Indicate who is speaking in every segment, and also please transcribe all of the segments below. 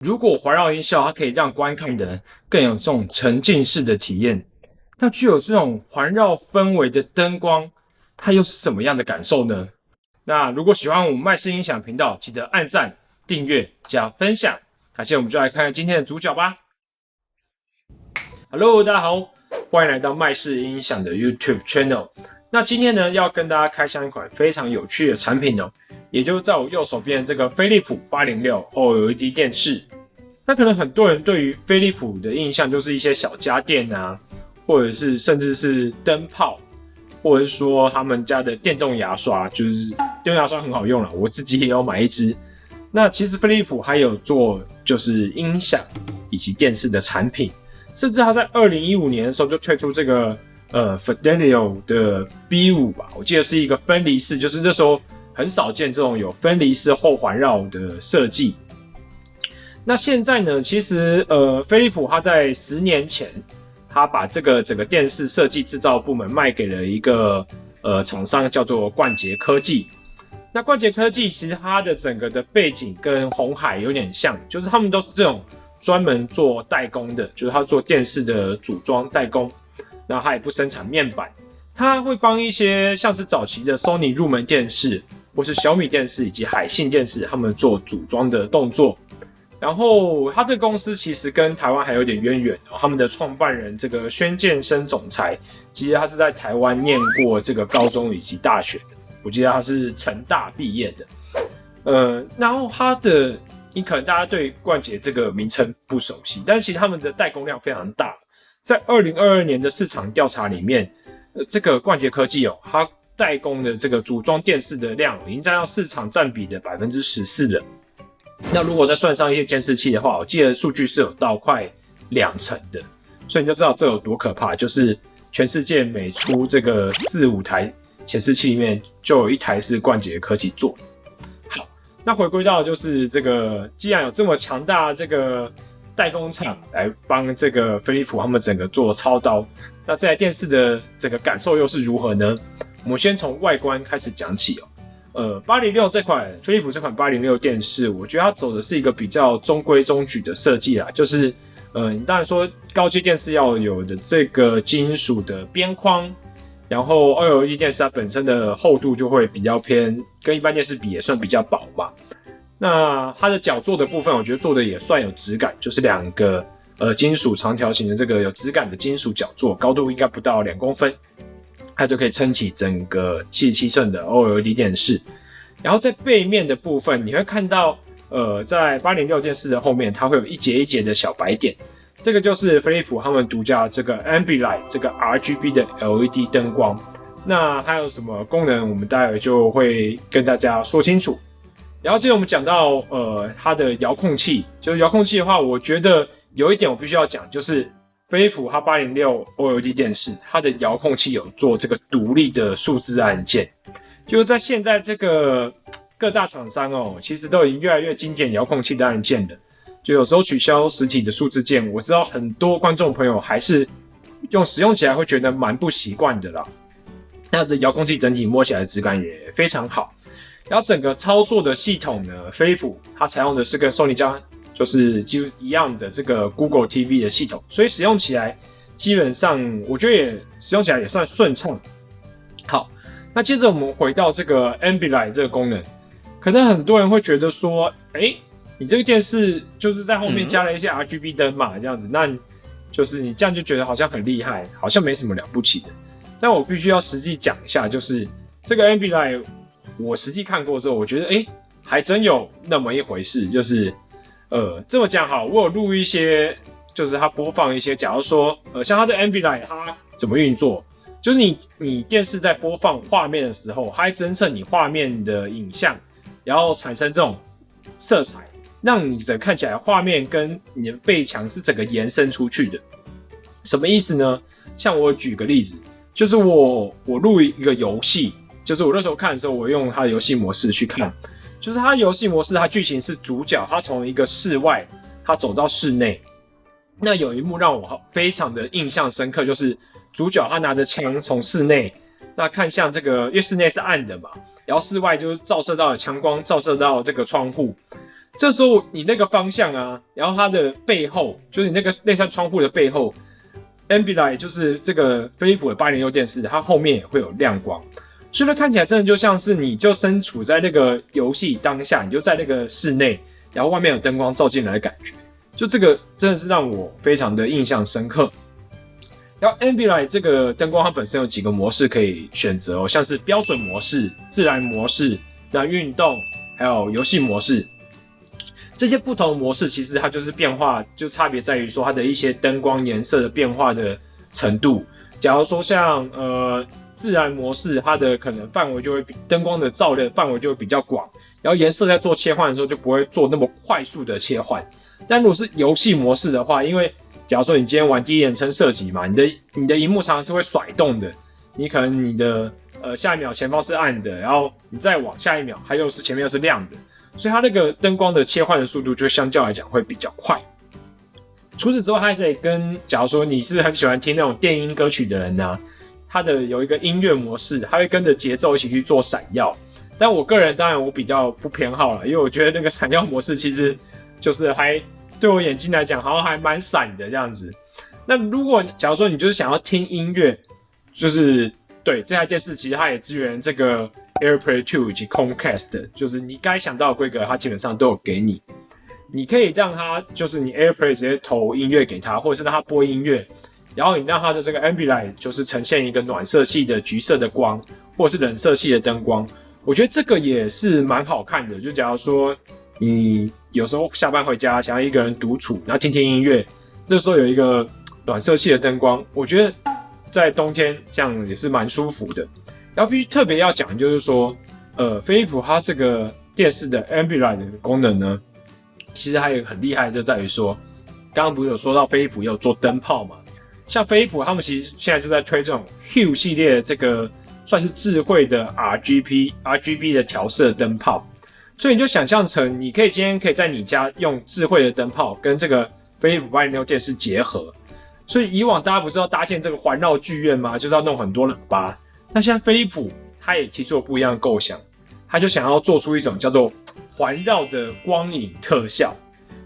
Speaker 1: 如果环绕音效它可以让观看的人更有这种沉浸式的体验，那具有这种环绕氛围的灯光，它又是什么样的感受呢？那如果喜欢我们麦式音响频道，记得按赞、订阅、加分享。感谢，我们就来看看今天的主角吧。Hello， 大家好，欢迎来到麦式音响的 YouTube Channel。那今天呢，要跟大家开箱一款非常有趣的产品哦，也就是在我右手边的这个飞利浦806 OLED 电视。那可能很多人对于飞利浦的印象就是一些小家电啊，或者是甚至是灯泡，或者是说他们家的电动牙刷，就是电动牙刷很好用啦，我自己也有买一支。那其实飞利浦还有做就是音响以及电视的产品，甚至他在2015年的时候就推出这个Fidelio 的 B5 吧，我记得是一个分离式，就是那时候很少见这种有分离式后环绕的设计。那现在呢，其实飞利浦它在10年前，它把这个整个电视设计制造部门卖给了一个厂商叫做冠捷科技。那冠捷科技其实它的整个的背景跟鸿海有点像，就是他们都是这种专门做代工的，就是他做电视的组装代工，那他也不生产面板，他会帮一些像是早期的 Sony 入门电视，或是小米电视以及海信电视，他们做组装的动作。然后他这个公司其实跟台湾还有点渊源哦，他们的创办人这个宣建生总裁，其实他是在台湾念过这个高中以及大学的，我记得他是成大毕业的。然后你可能大家对冠捷这个名称不熟悉，但是其实他们的代工量非常大。在2022年的市场调查里面，这个冠捷科技哦，它代工的这个组装电视的量已经占到市场占比的14%了。那如果再算上一些监视器的话，我记得数据是有到快20%的，所以你就知道这有多可怕。就是全世界每出这个4-5台显示器里面，就有1台是冠捷科技做的。好，那回归到就是这个，既然有这么强大的这个代工厂来帮这个飞利浦他们整个做操刀，那这台电视的整个感受又是如何呢？我们先从外观开始讲起哦。806这款飞利浦这款806电视，我觉得它走的是一个比较中规中矩的设计啦，就是你当然说高阶电视要有的这个金属的边框，然后 OLED 电视它本身的厚度就会比较偏，跟一般电视比也算比较薄嘛。那它的角座的部分，我觉得做的也算有质感，就是2个金属长条形的这个有质感的金属角座，高度应该不到2公分。它就可以撑起整个77寸的 OLED 电视。然后在背面的部分，你会看到，在806电视的后面，它会有一节一节的小白点，这个就是飞利浦他们独家这个 Ambilight 这个 RGB 的 LED 灯光。那还有什么功能，我们待会就会跟大家说清楚。然后接着我们讲到，它的遥控器，就是遥控器的话，我觉得有一点我必须要讲，就是飞利浦它806 OLED 电视，它的遥控器有做这个独立的数字按键，就是在现在这个各大厂商哦，其实都已经越来越经典遥控器的按键了。就有时候取消实体的数字键，我知道很多观众朋友还是使用起来会觉得蛮不习惯的啦。它的遥控器整体摸起来的质感也非常好，然后整个操作的系统呢，飞利浦它采用的是跟 Sony 家就是几乎一样的这个 Google TV 的系统，所以使用起来基本上我觉得使用起来也算顺畅。好，那接着我们回到这个 Ambilight 这个功能，可能很多人会觉得说，你这个电视就是在后面加了一些 RGB 灯嘛，这样子，那就是你这样就觉得好像很厉害，好像没什么了不起的。但我必须要实际讲一下，就是这个 Ambilight 我实际看过之后，我觉得还真有那么一回事，就是这么讲好，我有录一些，就是它播放一些，假如说，像它的 Ambilight 它怎么运作，就是你电视在播放画面的时候，它会侦测你画面的影像，然后产生这种色彩，让你整个看起来画面跟你的背墙是整个延伸出去的。什么意思呢？像我举个例子，就是我录一个游戏，就是我那时候看的时候，我用它的游戏模式去看。就是它游戏模式，它剧情是主角他从一个室外，他走到室内。那有一幕让我非常的印象深刻，就是主角他拿着枪从室内，那看向这个，因为室内是暗的嘛，然后室外就是照射到的强光照射到这个窗户，这时候你那个方向啊，然后它的背后，就是你那扇窗户的背后 ，Ambilight 就是这个飞利浦的806电视，它后面也会有亮光，所以它看起来真的就像是你就身处在那个游戏当下，你就在那个室内，然后外面有灯光照进来的感觉，就这个真的是让我非常的印象深刻。然后 Ambilight 这个灯光它本身有几个模式可以选择像是标准模式、自然模式、那运动，还有游戏模式。这些不同的模式其实它就是变化，就差别在于说它的一些灯光颜色的变化的程度。假如说像自然模式，它的可能范围就会比灯光的照的范围就会比较广，然后颜色在做切换的时候就不会做那么快速的切换。但如果是游戏模式的话，因为假如说你今天玩第一人称射击嘛，你的萤幕常常是会甩动的，你可能你的下一秒前方是暗的，然后你再往下一秒它又是前面又是亮的。所以它那个灯光的切换的速度就相较来讲会比较快。除此之外，它还可以跟假如说你是很喜欢听那种电音歌曲的人啊，它的有一个音乐模式，它会跟着节奏一起去做闪耀。但我个人当然我比较不偏好了，因为我觉得那个闪耀模式其实就是还对我眼睛来讲好像还蛮闪的这样子。那如果假如说你就是想要听音乐，就是对这台电视其实它也支援这个AirPlay 2以及 Chromecast， 就是你该想到的规格，它基本上都有给你。你可以让它就是你 AirPlay 直接投音乐给它，或者是让它播音乐，然后你让它的这个 Ambilight 就是呈现一个暖色系的橘色的光，或者是冷色系的灯光。我觉得这个也是蛮好看的。就假如说你有时候下班回家想要一个人独处，然后听听音乐，这时候有一个暖色系的灯光，我觉得在冬天这样也是蛮舒服的。然后必须特别要讲，就是说，飞利浦它这个电视的 Ambilight 的功能呢，其实还有一个很厉害的，就在于说，刚刚不是有说到飞利浦也有做灯泡嘛？像飞利浦他们其实现在就在推这种 Hue 系列的这个算是智慧的 RGB 的调色灯泡，所以你就想象成，你可以今天可以在你家用智慧的灯泡跟这个飞利浦806电视结合。所以以往大家不是要搭建这个环绕剧院吗？就是要弄很多喇叭。那现在飞利浦它也提出了不一样的构想，它就想要做出一种叫做环绕的光影特效，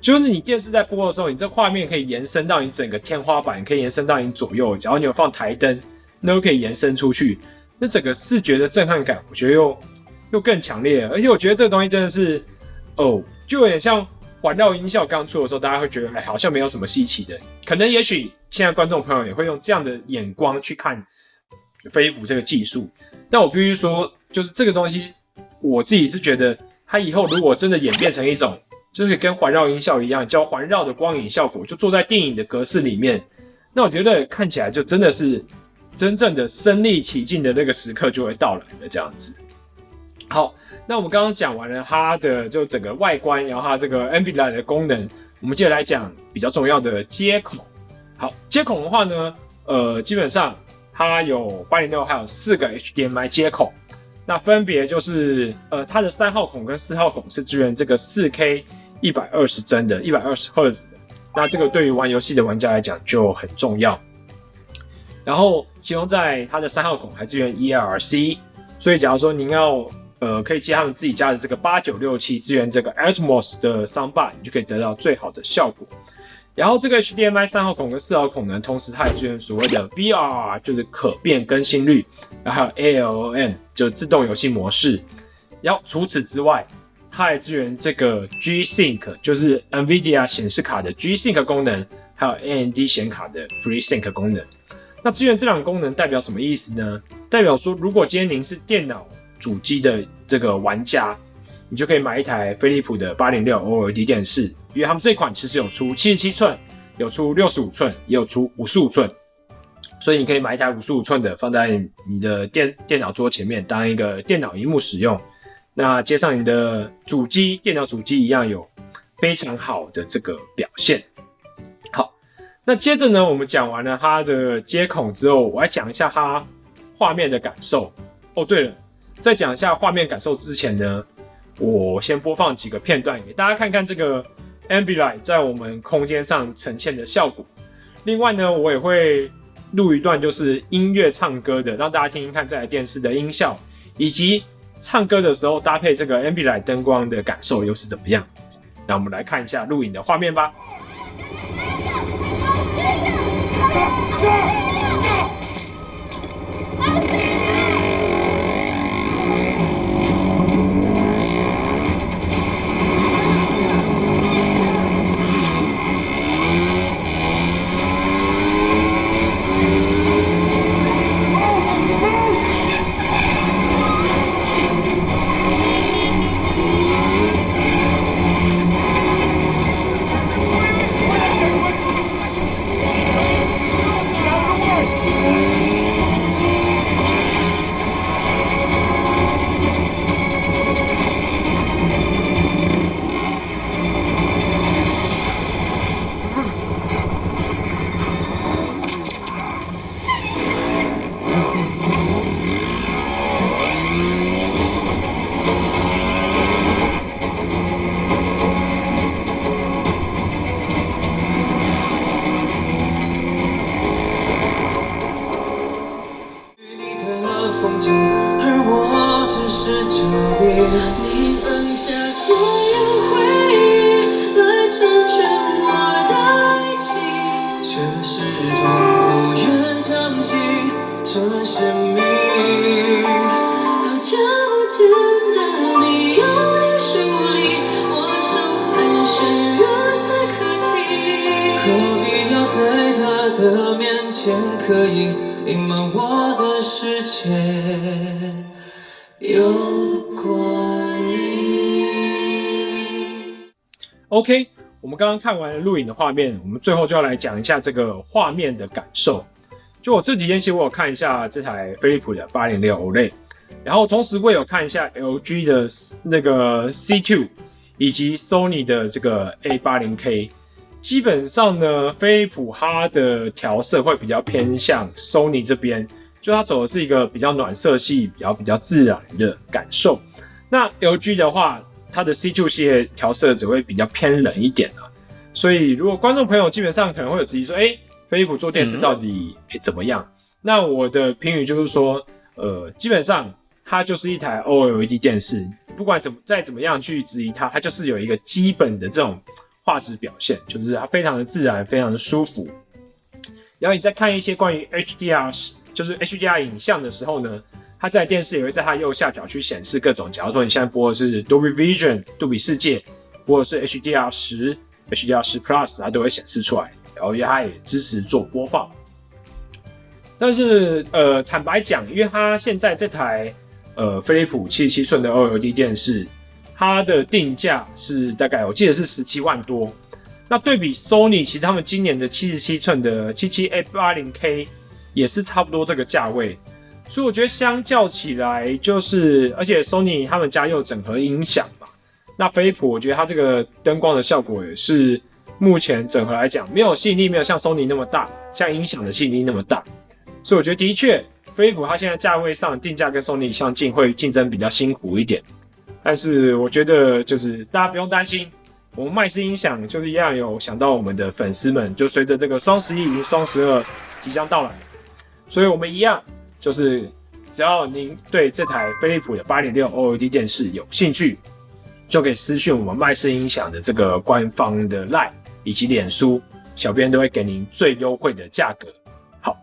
Speaker 1: 就是你电视在播的时候，你这画面可以延伸到你整个天花板，可以延伸到你左右，只要你有放台灯，那都可以延伸出去。那整个视觉的震撼感，我觉得又更强烈了。而且我觉得这个东西真的是就有点像环绕音效刚出的时候，大家会觉得好像没有什么稀奇的，可能也许现在观众朋友也会用这样的眼光去看飞利浦这个技术。但我必须说，就是这个东西我自己是觉得它以后如果真的演变成一种就是跟环绕音效一样叫环绕的光影效果，就坐在电影的格式里面，那我觉得看起来就真的是真正的身临其境的那个时刻就会到来了这样子。好，那我们刚刚讲完了它的就整个外观，然后它这个 Ambilight 的功能，我们接着来讲比较重要的接口。好，接口的话呢，基本上它有806还有4个 HDMI 接口，那分别就是它的3号孔跟4号孔是支援这个 4K 120帧的120赫兹的，那这个对于玩游戏的玩家来讲就很重要。然后其中在它的3号孔还支援 ERC， 所以假如说您要可以接他们自己家的这个8967支援这个 Atmos 的 Soundbar， 你就可以得到最好的效果。然后这个 HDMI 3号孔跟4号孔呢，同时它也支援所谓的 VRR， 就是可变更新率，然后还有 ALM 就自动游戏模式。然后除此之外，它还支援这个 G-Sync， 就是 NVIDIA 显示卡的 G-Sync 功能，还有 AMD 显卡的 FreeSync 功能。那支援这两个功能代表什么意思呢？代表说，如果今天您是电脑主机的这个玩家，你就可以买一台飞利浦的806 OLED 电视，因为他们这款其实有出77寸，有出65寸，也有出55寸，所以你可以买一台55寸的放在你的电脑桌前面当一个电脑萤幕使用。那接上你的主机，电脑主机一样有非常好的这个表现。好，那接着呢，我们讲完了它的接孔之后，我来讲一下它画面的感受。哦，对了，在讲一下画面感受之前呢，我先播放几个片段给大家看看这个 Ambilight 在我们空间上呈现的效果。另外呢，我也会录一段就是音乐唱歌的，让大家听听看这台电视的音效，以及唱歌的时候搭配这个 Ambilight 灯光的感受又是怎么样。那我们来看一下录影的画面吧。
Speaker 2: 风景，而我只是脚边。
Speaker 3: 你放下所有回忆，来成全我的爱情，
Speaker 2: 却始终不愿相信这是命。
Speaker 3: 好久不见的你，有你疏离，我生还是如此可敬。
Speaker 2: 何必要在他的面前刻意隐瞒我的世界有过你。
Speaker 1: OK， 我们刚刚看完了录影的画面，我们最后就要来讲一下这个画面的感受。就我这几天其实我有看一下这台飞利浦的806 OLED， 然后同时我也有看一下 LG 的那个 C2 以及 Sony 的这个 A80K。基本上呢，飞利浦它的调色会比较偏向 Sony 这边，就它走的是一个比较暖色系、比较自然的感受。那 LG 的话，它的 C2 系列调色只会比较偏冷一点啊。所以如果观众朋友基本上可能会有质疑说，飞利浦做电视到底怎么样？那我的评语就是说，基本上它就是一台 OLED 电视，不管再怎么样去质疑它，它就是有一个基本的这种画质表现，就是它非常的自然，非常的舒服。然后你在看一些关于 HDR， 就是 HDR 影像的时候呢，它在电视也会在它右下角去显示各种，假如说你现在播的是 Dolby Vision 杜比世界，或者是 HDR10、HDR10 Plus， 它都会显示出来。然后它也支持做播放。但是坦白讲，因为它现在这台飞利浦77寸的 OLED 电视，它的定价是大概我记得是17万多。那对比 Sony， 其实他们今年的77寸的 77A80K 也是差不多这个价位。所以我觉得相较起来，就是而且 Sony 他们家又整合音响嘛，那飞利浦我觉得它这个灯光的效果也是目前整合来讲没有吸引力，没有像 Sony 那么大，像音响的吸引力那么大。所以我觉得的确飞利浦它现在价位上定价跟 Sony 相近，会竞争比较辛苦一点。但是我觉得就是大家不用担心，我们麦斯音响就是一样有想到我们的粉丝们，就随着这个双11以及双12即将到来，所以我们一样就是只要您对这台飞利浦的806 OLED 电视有兴趣，就可以私讯我们麦斯音响的这个官方的 LINE 以及脸书，小编都会给您最优惠的价格。好，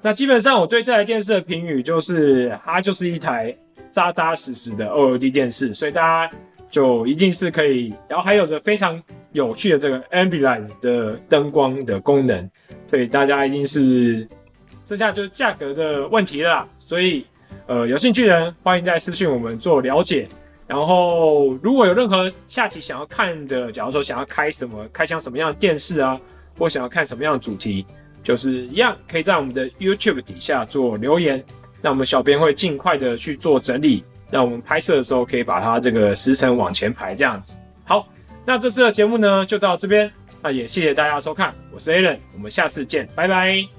Speaker 1: 那基本上我对这台电视的评语就是它就是一台扎扎实实的 OLED 电视，所以大家就一定是可以，然后还有着非常有趣的这个 Ambilight 的灯光的功能，所以大家一定是剩下就是价格的问题了啦。所以有兴趣的人欢迎在私讯我们做了解。然后如果有任何下期想要看的，假如说想要开箱什么样的电视啊，或想要看什么样的主题，就是一样可以在我们的 YouTube 底下做留言，那我们小编会尽快的去做整理，让我们拍摄的时候可以把它这个时程往前排这样子。好，那这次的节目呢就到这边，那也谢谢大家的收看，我是 Alan， 我们下次见，拜拜。